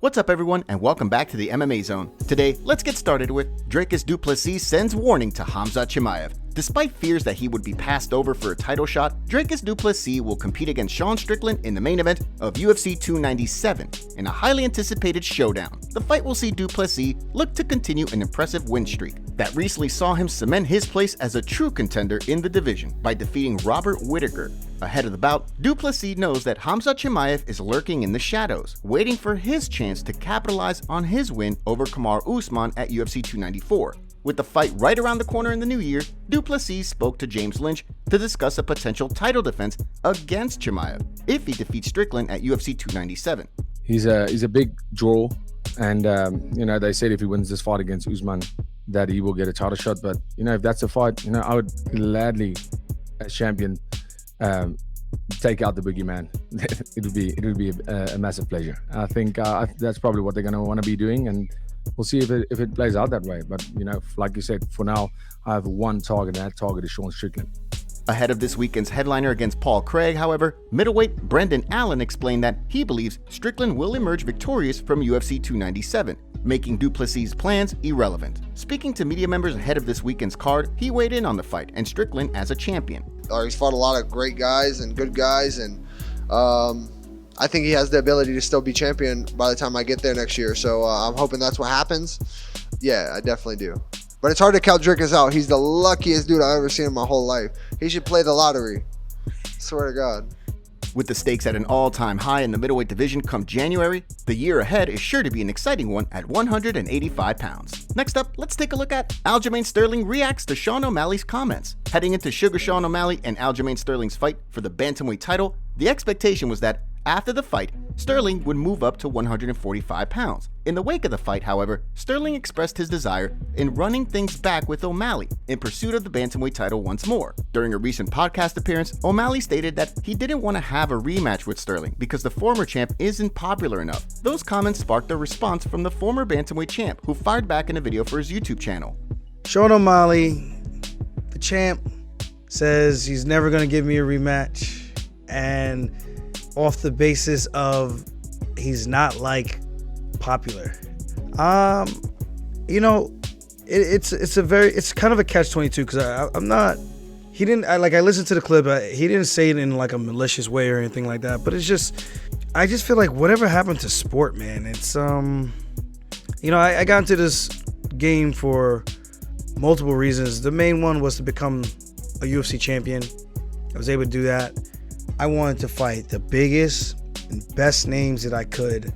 What's up everyone and welcome back to the MMA Zone. Today, let's get started with Dricus du Plessis sends warning to Khamzat Chimaev. Despite fears that he would be passed over for a title shot, Dricus du Plessis will compete against Sean Strickland in the main event of UFC 297 in a highly anticipated showdown. The fight will see du Plessis look to continue an impressive win streak that recently saw him cement his place as a true contender in the division by defeating Robert Whittaker. Ahead of the bout, du Plessis knows that Khamzat Chimaev is lurking in the shadows, waiting for his chance to capitalize on his win over Kamaru Usman at UFC 294. With the fight right around the corner in the new year, du Plessis spoke to James Lynch to discuss a potential title defense against Chimaev if he defeats Strickland at UFC 297. He's a big draw, and they said if he wins this fight against Usman that he will get a title shot. But if that's a fight, I would gladly, as champion, take out the boogeyman. it would be a massive pleasure. I think that's probably what they're going to want to be doing, and we'll see if it plays out that way. But like you said, for now I have one target, and that target is Sean Strickland. Ahead of this weekend's headliner against Paul Craig, however, middleweight Brendan Allen explained that he believes Strickland will emerge victorious from UFC 297, making du Plessis' plans irrelevant. Speaking to media members ahead of this weekend's card, he weighed in on the fight and Strickland as a champion. He's fought a lot of great guys and good guys, and I think he has the ability to still be champion by the time I get there next year. So I'm hoping that's what happens. Yeah, I definitely do. But it's hard to count Dricus out. He's the luckiest dude I've ever seen in my whole life. He should play the lottery. Swear to God. With the stakes at an all-time high in the middleweight division come January, the year ahead is sure to be an exciting one at 185 pounds. Next up, let's take a look at Aljamain Sterling reacts to Sean O'Malley's comments. Heading into Sugar Sean O'Malley and Aljamain Sterling's fight for the bantamweight title, the expectation was that after the fight, Sterling would move up to 145 pounds. In the wake of the fight, however, Sterling expressed his desire in running things back with O'Malley in pursuit of the bantamweight title once more. During a recent podcast appearance, O'Malley stated that he didn't want to have a rematch with Sterling because the former champ isn't popular enough. Those comments sparked a response from the former bantamweight champ, who fired back in a video for his YouTube channel. Sean O'Malley, the champ, says he's never going to give me a rematch, and off the basis of he's not popular. It's kind of a catch-22 because I listened to the clip. He didn't say it in a malicious way or anything like that, but I just feel like whatever happened to sport, man. It's I got into this game for multiple reasons. The main one was to become a UFC champion. I was able to do that. I wanted to fight the biggest and best names that I could.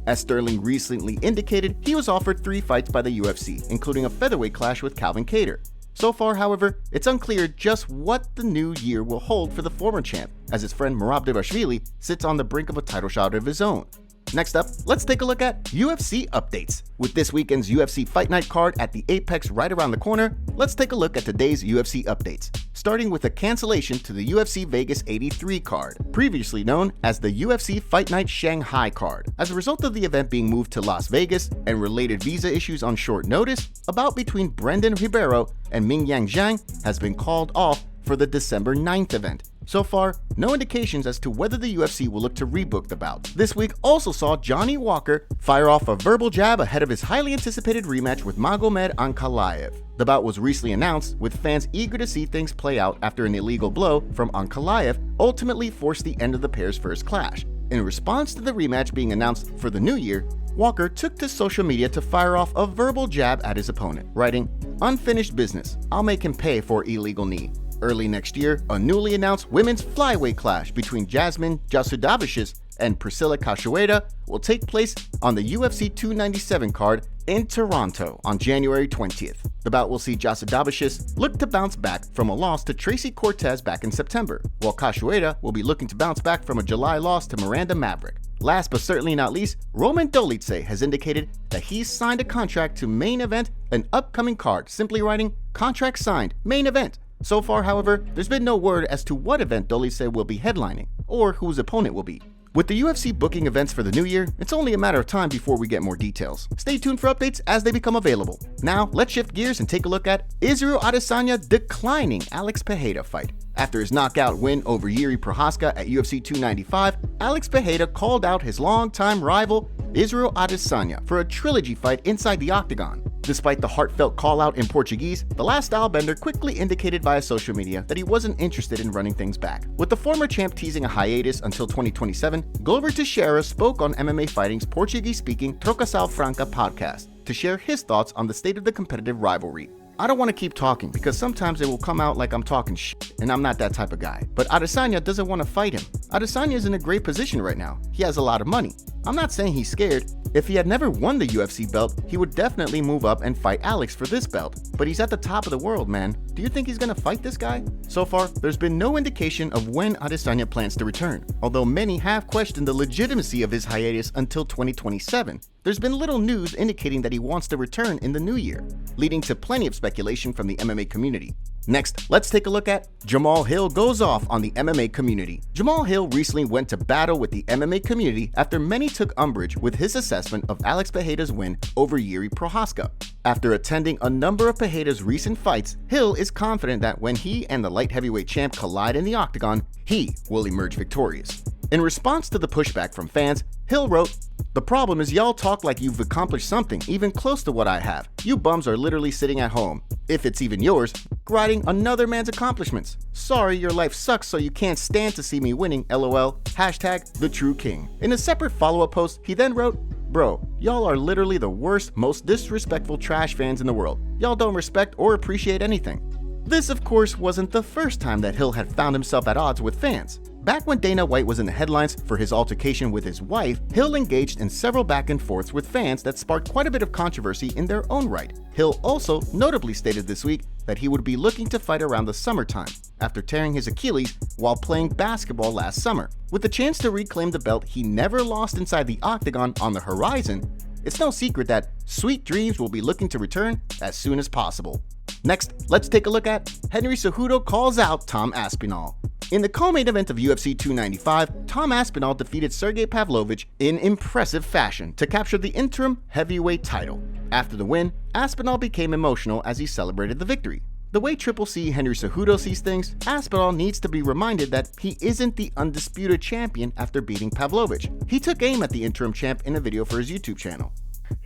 As Sterling recently indicated, he was offered 3 fights by the UFC, including a featherweight clash with Calvin Kattar. So far, however, it's unclear just what the new year will hold for the former champ, as his friend Merab Dvalishvili sits on the brink of a title shot of his own. Next up, let's take a look at UFC updates. With this weekend's UFC Fight Night card at the Apex right around the corner, let's take a look at today's UFC updates, starting with a cancellation to the UFC Vegas 83 card, previously known as the UFC Fight Night Shanghai card. As a result of the event being moved to Las Vegas and related visa issues on short notice, a bout between Brendan Ribeiro and Mingyang Zhang has been called off for the December 9th event. So far, no indications as to whether the UFC will look to rebook the bout. This week also saw Johnny Walker fire off a verbal jab ahead of his highly anticipated rematch with Magomed Ankalaev. The bout was recently announced, with fans eager to see things play out after an illegal blow from Ankalaev ultimately forced the end of the pair's first clash. In response to the rematch being announced for the new year, Walker took to social media to fire off a verbal jab at his opponent, writing, "Unfinished business. I'll make him pay for illegal knee." Early next year, a newly announced women's flyweight clash between Jasmine Jasudavicius and Priscilla Cachoeira will take place on the UFC 297 card in Toronto on January 20th. The bout will see Jasudavicius look to bounce back from a loss to Tracy Cortez back in September, while Cachoeira will be looking to bounce back from a July loss to Miranda Maverick. Last but certainly not least, Roman Dolidze has indicated that he's signed a contract to main event an upcoming card, simply writing, "Contract signed, main event." So far, however, there's been no word as to what event Dolidze will be headlining, or who his opponent will be. With the UFC booking events for the new year, it's only a matter of time before we get more details. Stay tuned for updates as they become available. Now, let's shift gears and take a look at Israel Adesanya declining Alex Pereira fight. After his knockout win over Yuri Prochazka at UFC 295, Alex Pereira called out his longtime rival Israel Adesanya for a trilogy fight inside the octagon. Despite the heartfelt call-out in Portuguese, the last stylebender quickly indicated via social media that he wasn't interested in running things back. With the former champ teasing a hiatus until 2027, Glover Teixeira spoke on MMA Fighting's Portuguese-speaking Trocação Franca podcast to share his thoughts on the state of the competitive rivalry. I don't want to keep talking because sometimes it will come out like I'm talking shit, and I'm not that type of guy. But Adesanya doesn't want to fight him. Adesanya is in a great position right now. He has a lot of money. I'm not saying he's scared. If he had never won the UFC belt, he would definitely move up and fight Alex for this belt. But he's at the top of the world, man. Do you think he's gonna fight this guy? So far, there's been no indication of when Adesanya plans to return, although many have questioned the legitimacy of his hiatus until 2027. There's been little news indicating that he wants to return in the new year, leading to plenty of speculation from the MMA community. Next, let's take a look at Jamahal Hill goes off on the MMA community. Jamahal Hill recently went to battle with the MMA community after many took umbrage with his assessment of Alex Pereira's win over Jiří Procházka. After attending a number of Pereira's recent fights, Hill is confident that when he and the light heavyweight champ collide in the octagon, he will emerge victorious. In response to the pushback from fans, Hill wrote, "The problem is y'all talk like you've accomplished something even close to what I have. You bums are literally sitting at home, if it's even yours, riding another man's accomplishments. Sorry your life sucks so you can't stand to see me winning, lol, hashtag the true king." In a separate follow-up post, he then wrote, "Bro, y'all are literally the worst, most disrespectful trash fans in the world. Y'all don't respect or appreciate anything." This, of course, wasn't the first time that Hill had found himself at odds with fans. Back when Dana White was in the headlines for his altercation with his wife, Hill engaged in several back and forths with fans that sparked quite a bit of controversy in their own right. Hill also notably stated this week that he would be looking to fight around the summertime, after tearing his Achilles while playing basketball last summer. With the chance to reclaim the belt he never lost inside the octagon on the horizon, it's no secret that Sweet Dreams will be looking to return as soon as possible. Next, let's take a look at Henry Cejudo calls out Tom Aspinall. In the co-main event of UFC 295, Tom Aspinall defeated Sergey Pavlovich in impressive fashion to capture the interim heavyweight title. After the win, Aspinall became emotional as he celebrated the victory. The way Triple C Henry Cejudo sees things, Aspinall needs to be reminded that he isn't the undisputed champion after beating Pavlovich. He took aim at the interim champ in a video for his YouTube channel.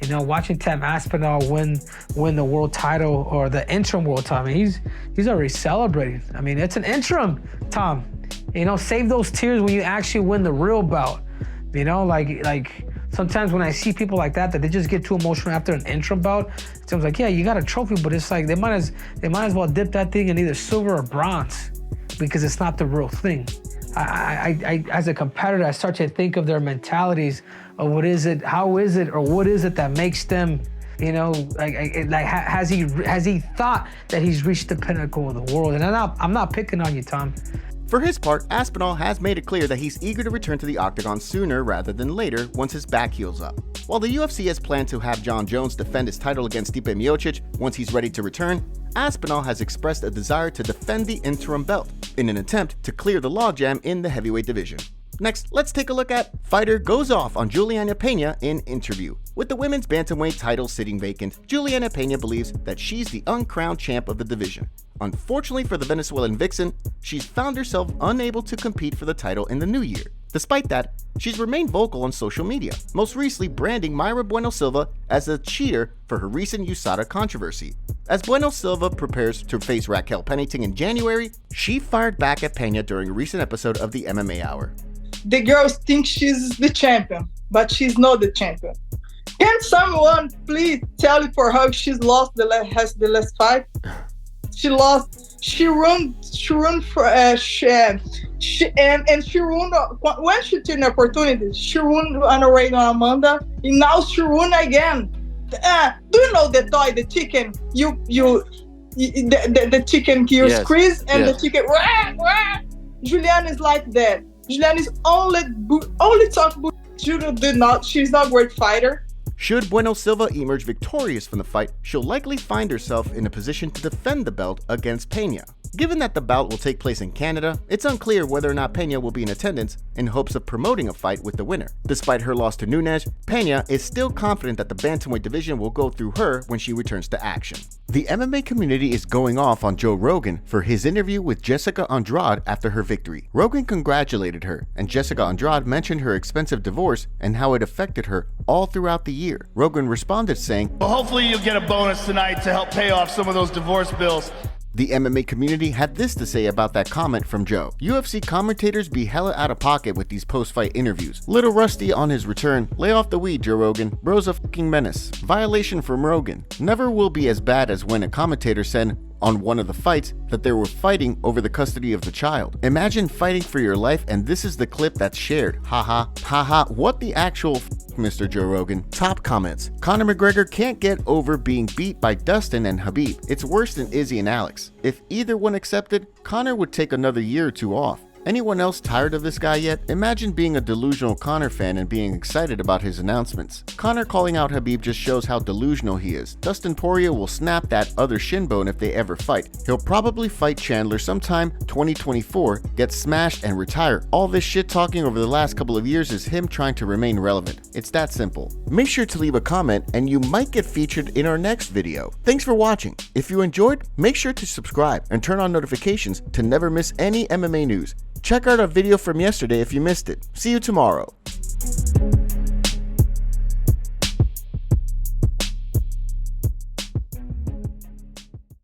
You know, watching Tom Aspinall win the world title or the interim world title, I mean, he's already celebrating. I mean, it's an interim, Tom. You know, save those tears when you actually win the real bout. You know, like sometimes when I see people like that they just get too emotional after an interim bout, it seems like, yeah, you got a trophy, but it's like they might as well dip that thing in either silver or bronze because it's not the real thing. I as a competitor, I start to think of their mentalities of what is it, how is it, or what is it that makes them, you know, has he thought that he's reached the pinnacle of the world? And I'm not picking on you, Tom. For his part, Aspinall has made it clear that he's eager to return to the octagon sooner rather than later once his back heals up. While the UFC has planned to have Jon Jones defend his title against Stipe Miocic once he's ready to return, Aspinall has expressed a desire to defend the interim belt in an attempt to clear the logjam in the heavyweight division. Next, let's take a look at Fighter goes off on Julianna Peña in interview. With the women's bantamweight title sitting vacant, Julianna Peña believes that she's the uncrowned champ of the division. Unfortunately for the Venezuelan vixen, she's found herself unable to compete for the title in the new year. Despite that, she's remained vocal on social media, most recently branding Mayra Bueno Silva as a cheater for her recent USADA controversy. As Bueno Silva prepares to face Raquel Pennington in January, she fired back at Peña during a recent episode of the MMA Hour. The girls think she's the champion, but she's not the champion. Can someone please tell it for her if she's lost the last fight? She lost. She run for and she run when she took an opportunity. She run on a raid on Amanda, and now she run again. Do you know the toy, the chicken? The chicken kills Yes. Chris and Yes. the chicken. Rah, rah. Julianna is like that. Julianna is only talk about judo. She's not a great fighter. Should Bueno Silva emerge victorious from the fight, she'll likely find herself in a position to defend the belt against Peña. Given that the bout will take place in Canada, it's unclear whether or not Peña will be in attendance in hopes of promoting a fight with the winner. Despite her loss to Nunes, Peña is still confident that the bantamweight division will go through her when she returns to action. The MMA community is going off on Joe Rogan for his interview with Jessica Andrade after her victory. Rogan congratulated her, and Jessica Andrade mentioned her expensive divorce and how it affected her all throughout the year. Rogan responded saying, "Well, hopefully you'll get a bonus tonight to help pay off some of those divorce bills." The MMA community had this to say about that comment from Joe. UFC commentators be hella out of pocket with these post-fight interviews. Little rusty on his return. Lay off the weed, Joe Rogan. Bro's a fucking menace. Violation from Rogan. Never will be as bad as when a commentator said on one of the fights that they were fighting over the custody of the child. Imagine fighting for your life and this is the clip that's shared. Haha. Haha. What the actual Mr. Joe Rogan. Top comments. Conor McGregor can't get over being beat by Dustin and Khabib. It's worse than Izzy and Alex. If either one accepted, Conor would take another year or two off. Anyone else tired of this guy yet? Imagine being a delusional Conor fan and being excited about his announcements. Conor calling out Khabib just shows how delusional he is. Dustin Poirier will snap that other shin bone if they ever fight. He'll probably fight Chandler sometime 2024, get smashed and retire. All this shit talking over the last couple of years is him trying to remain relevant. It's that simple. Make sure to leave a comment and you might get featured in our next video. Thanks for watching. If you enjoyed, make sure to subscribe and turn on notifications to never miss any MMA news. Check out our video from yesterday if you missed it. See you tomorrow.